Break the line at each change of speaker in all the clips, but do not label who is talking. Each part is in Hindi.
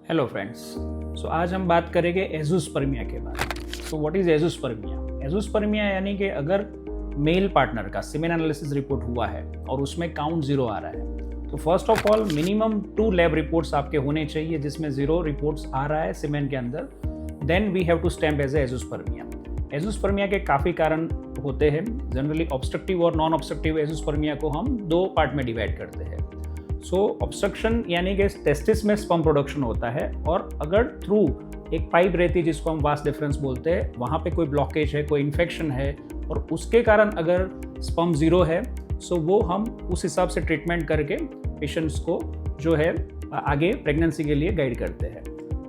Hello friends. सो आज हम बात करेंगे एज़ोस्पर्मिया के बारे में। So what is azoospermia? Azoospermia यानी कि अगर मेल पार्टनर का सीमेन एनालिसिस रिपोर्ट हुआ है और उसमें काउंट 0 आ रहा है, तो first of all minimum 2 lab reports आपके होने चाहिए जिसमें 0 रिपोर्ट्स आ रहा है सीमेन के अंदर। Then we have to stamp as azoospermia. Azoospermia के काफ़ी कारण होते हैं। जनरली ऑब्स्ट्रक्टिव और नॉन ऑब्स्ट्रक्टिव एज़ोस्पर्मिया को हम 2 पार्ट में डिवाइड करते हैं। सो ऑब्स्ट्रक्शन यानी कि टेस्टिस में स्पर्म प्रोडक्शन होता है, और अगर थ्रू एक पाइप रहती है जिसको हम वास डिफरेंस बोलते हैं, वहाँ पे कोई ब्लॉकेज है, कोई इन्फेक्शन है और उसके कारण अगर स्पर्म 0 है, सो वो हम उस हिसाब से ट्रीटमेंट करके पेशेंट्स को जो है आगे प्रेगनेंसी के लिए गाइड करते हैं।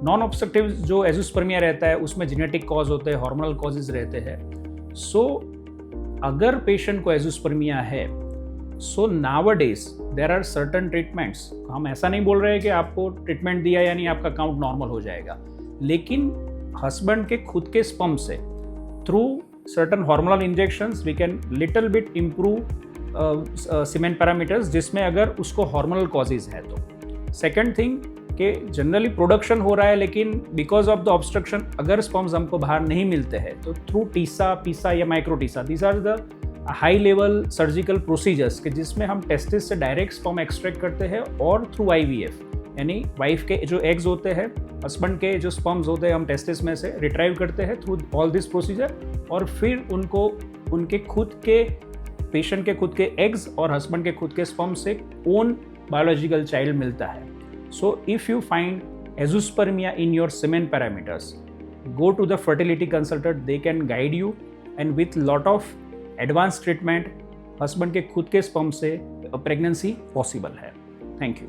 नॉन ऑब्स्ट्रक्टिव जो एज़ोस्पर्मिया रहता है उसमें जेनेटिक कॉज होते हैं, हार्मोनल कॉजेज रहते हैं। सो अगर पेशेंट को एज़ोस्पर्मिया है, so nowadays there are certain treatments. हम ऐसा नहीं बोल रहे हैं कि आपको ट्रीटमेंट दिया यानी आपका काउंट नॉर्मल हो जाएगा, लेकिन हस्बैंड के खुद के स्पर्म से through certain hormonal injections we can little bit improve semen parameters, जिसमें अगर उसको हार्मोनल कॉजेज है तो। सेकेंड थिंग कि जनरली प्रोडक्शन हो रहा है, लेकिन बिकॉज ऑफ द ऑब्स्ट्रक्शन अगर स्पर्म्स हमको बाहर नहीं मिलते हैं, तो थ्रू टीसा, पीसा या micro TESA, these are the high level surgical procedures के जिसमें हम टेस्टिस से डायरेक्ट स्पर्म एक्सट्रैक्ट करते हैं, और थ्रू IVF यानी वाइफ के जो एग्स होते हैं, हस्बैंड के जो स्पर्म्स होते हैं, हम टेस्टिस में से रिट्राइव करते हैं थ्रू ऑल दिस प्रोसीजर, और फिर उनको उनके खुद के पेशेंट के खुद के एग्स और हस्बैंड के खुद के स्पर्म से ओन बायोलॉजिकल चाइल्ड मिलता है। So if you find azoospermia in your semen parameters, go to the fertility consultant, they can guide you, and with lot of advance treatment husband के खुद के स्पर्म से प्रेगनेंसी पॉसिबल है। Thank you.